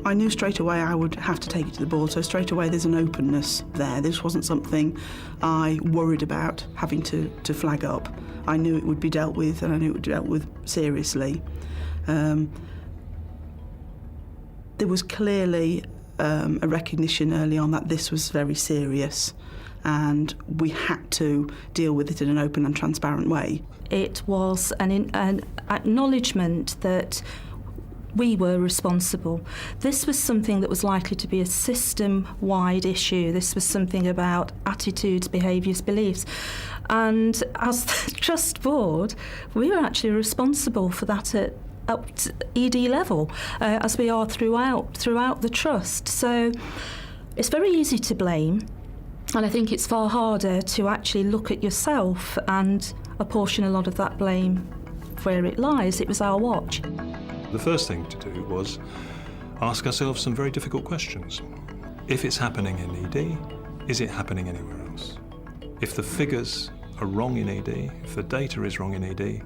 I knew straight away I would have to take it to the board, so straight away there's an openness there. This wasn't something I worried about having to flag up. I knew it would be dealt with, and I knew it would be dealt with seriously. There was clearly a recognition early on that this was very serious, and we had to deal with it in an open and transparent way. It was an acknowledgement that we were responsible. This was something that was likely to be a system-wide issue. This was something about attitudes, behaviours, beliefs. And as the Trust Board, we were actually responsible for that at up to ED level, as we are throughout the Trust. So it's very easy to blame, and I think it's far harder to actually look at yourself and apportion a lot of that blame where it lies. It was our watch. The first thing to do was ask ourselves some very difficult questions. If it's happening in ED, is it happening anywhere else? If the figures are wrong in ED, if the data is wrong in ED,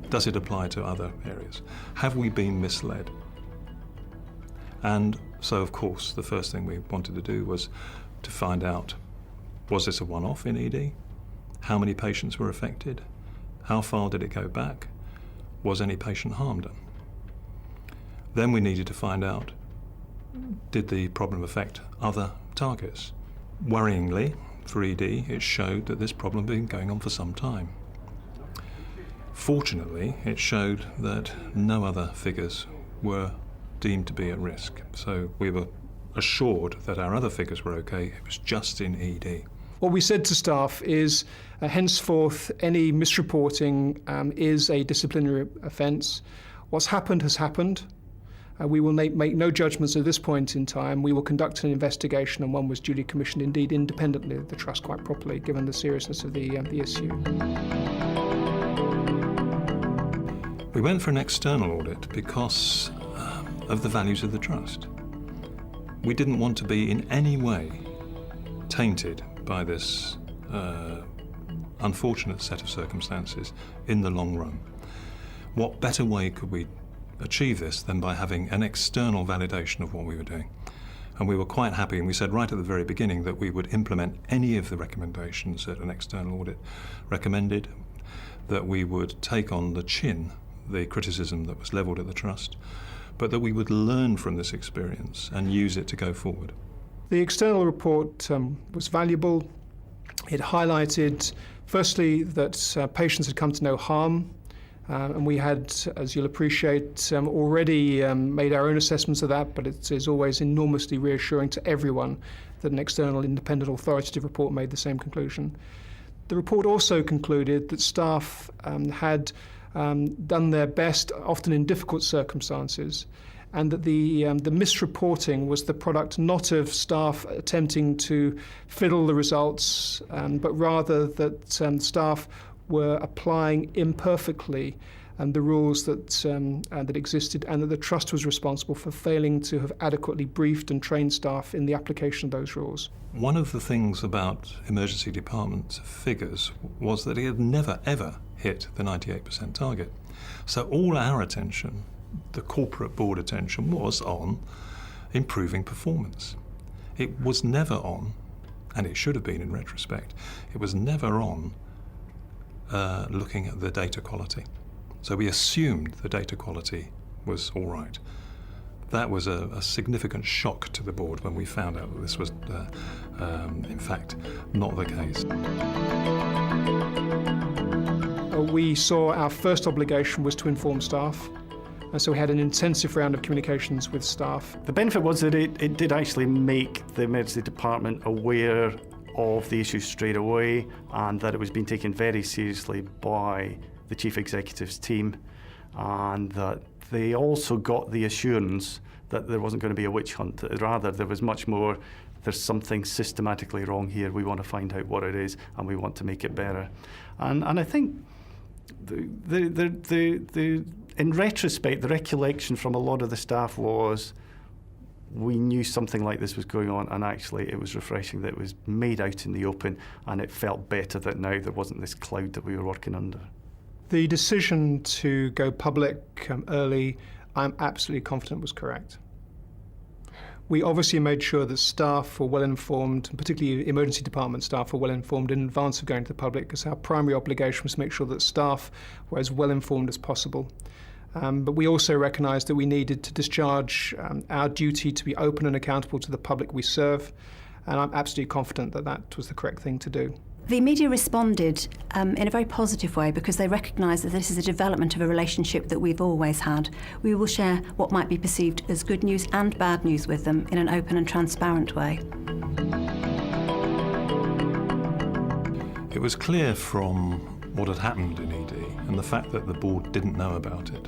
does it apply to other areas? Have we been misled? And so, of course, the first thing we wanted to do was to find out, was this a one-off in ED? How many patients were affected? How far did it go back? Was any patient harm done? Then we needed to find out, did the problem affect other targets? Worryingly, for ED, it showed that this problem had been going on for some time. Fortunately, it showed that no other figures were deemed to be at risk. So we were assured that our other figures were okay. It was just in ED. What we said to staff is, henceforth, any misreporting is a disciplinary offence. What's happened has happened. We will make no judgments at this point in time. We will conduct an investigation, and one was duly commissioned, indeed independently of the Trust, quite properly, given the seriousness of the issue. We went for an external audit because of the values of the Trust. We didn't want to be in any way tainted by this unfortunate set of circumstances in the long run. What better way could we achieve this than by having an external validation of what we were doing? And we were quite happy, and we said right at the very beginning that we would implement any of the recommendations that an external audit recommended, that we would take on the chin the criticism that was levelled at the Trust, but that we would learn from this experience and use it to go forward. The external report was valuable. It highlighted, firstly, that patients had come to no harm, and we had, as you'll appreciate, already made our own assessments of that, but it is always enormously reassuring to everyone that an external independent authoritative report made the same conclusion. The report also concluded that staff had done their best, often in difficult circumstances, and that the misreporting was the product not of staff attempting to fiddle the results, but rather that staff were applying imperfectly the rules that existed, and that the Trust was responsible for failing to have adequately briefed and trained staff in the application of those rules. One of the things about emergency department figures was that it had never, ever hit the 98% target. So all our attention, the corporate board attention, was on improving performance. It was never on, and it should have been in retrospect, it was never on looking at the data quality. So we assumed the data quality was all right. That was a significant shock to the board when we found out that this was, in fact, not the case. We saw our first obligation was to inform staff, and so we had an intensive round of communications with staff. The benefit was that it did actually make the emergency department aware of the issue straight away, and that it was being taken very seriously by the Chief Executive's team, and that they also got the assurance that there wasn't going to be a witch hunt. Rather, there was much more, there's something systematically wrong here, we want to find out what it is, and we want to make it better. And I think in retrospect, the recollection from a lot of the staff was, we knew something like this was going on, and actually it was refreshing that it was made out in the open, and it felt better that now there wasn't this cloud that we were working under. The decision to go public early, I'm absolutely confident was correct. We obviously made sure that staff were well informed, and particularly emergency department staff were well informed in advance of going to the public, because our primary obligation was to make sure that staff were as well informed as possible. But we also recognised that we needed to discharge our duty to be open and accountable to the public we serve, and I'm absolutely confident that that was the correct thing to do. The media responded in a very positive way because they recognise that this is a development of a relationship that we've always had. We will share what might be perceived as good news and bad news with them in an open and transparent way. It was clear from what had happened in ED and the fact that the board didn't know about it,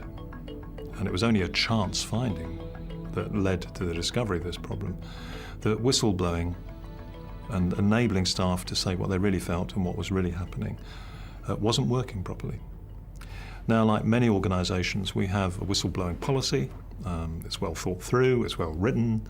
and it was only a chance finding that led to the discovery of this problem, that whistleblowing and enabling staff to say what they really felt and what was really happening wasn't working properly. Now, like many organisations, we have a whistleblowing policy. It's well thought through, it's well written,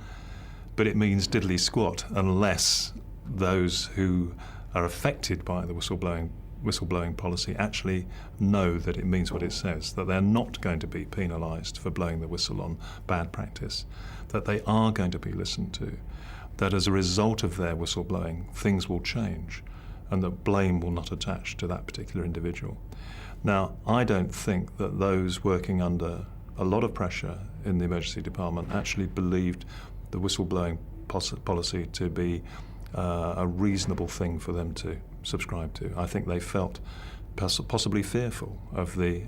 but it means diddly squat unless those who are affected by the whistleblowing policy actually know that it means what it says, that they're not going to be penalised for blowing the whistle on bad practice, that they are going to be listened to, that as a result of their whistleblowing, things will change and that blame will not attach to that particular individual. Now, I don't think that those working under a lot of pressure in the emergency department actually believed the whistleblowing policy to be a reasonable thing for them to subscribe to. I think they felt possibly fearful of the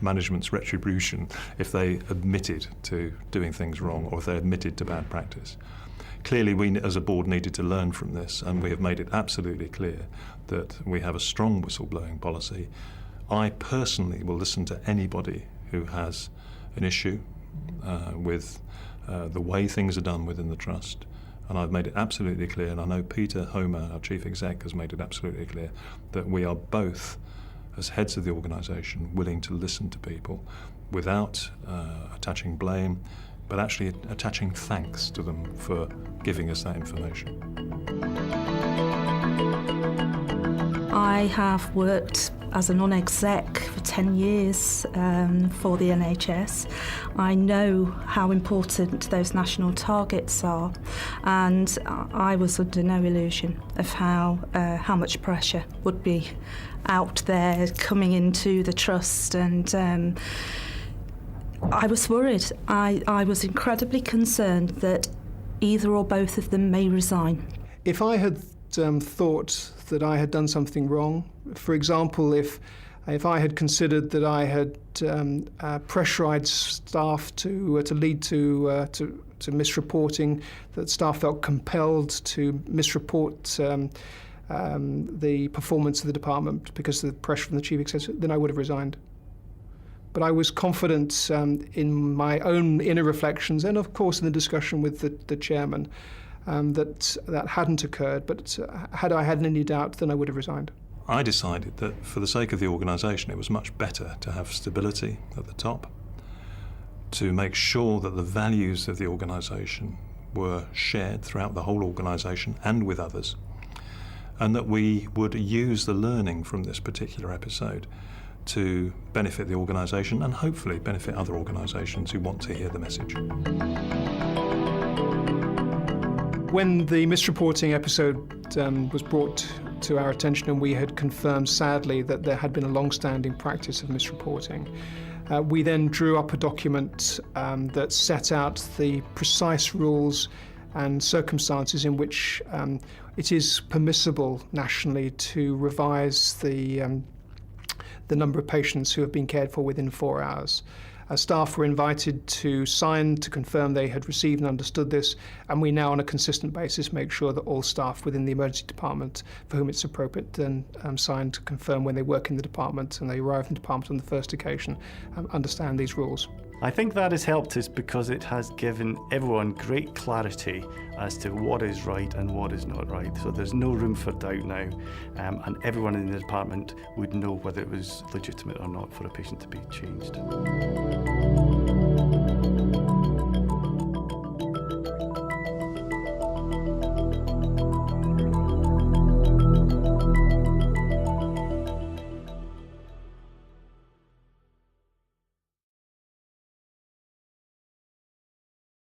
management's retribution if they admitted to doing things wrong or if they admitted to bad practice. Clearly, we as a board needed to learn from this, and we have made it absolutely clear that we have a strong whistleblowing policy. I personally will listen to anybody who has an issue with the way things are done within the trust, and I've made it absolutely clear, and I know Peter Homer, our chief exec, has made it absolutely clear that we are both, as heads of the organisation, willing to listen to people without attaching blame, but actually attaching thanks to them for giving us that information. I have worked as a non-exec for 10 years for the NHS. I know how important those national targets are, and I was under no illusion of how much pressure would be out there coming into the trust, and I was worried. I was incredibly concerned that either or both of them may resign. If I had thought that I had done something wrong, for example, if I had considered that I had pressurised staff to lead to misreporting, that staff felt compelled to misreport the performance of the department because of the pressure from the chief executive, then I would have resigned. But I was confident in my own inner reflections and, of course, in the discussion with the chairman that hadn't occurred. But had I had any doubt, then I would have resigned. I decided that for the sake of the organisation, it was much better to have stability at the top, to make sure that the values of the organisation were shared throughout the whole organisation and with others, and that we would use the learning from this particular episode to benefit the organisation and hopefully benefit other organisations who want to hear the message. When the misreporting episode was brought to our attention and we had confirmed sadly that there had been a long-standing practice of misreporting, we then drew up a document that set out the precise rules and circumstances in which it is permissible nationally to revise the number of patients who have been cared for within 4 hours. Staff were invited to sign to confirm they had received and understood this, and we now on a consistent basis make sure that all staff within the emergency department for whom it's appropriate then sign to confirm when they work in the department and they arrive in the department on the first occasion understand these rules. I think that has helped us because it has given everyone great clarity as to what is right and what is not right. So there's no room for doubt now, and everyone in the department would know whether it was legitimate or not for a patient to be changed.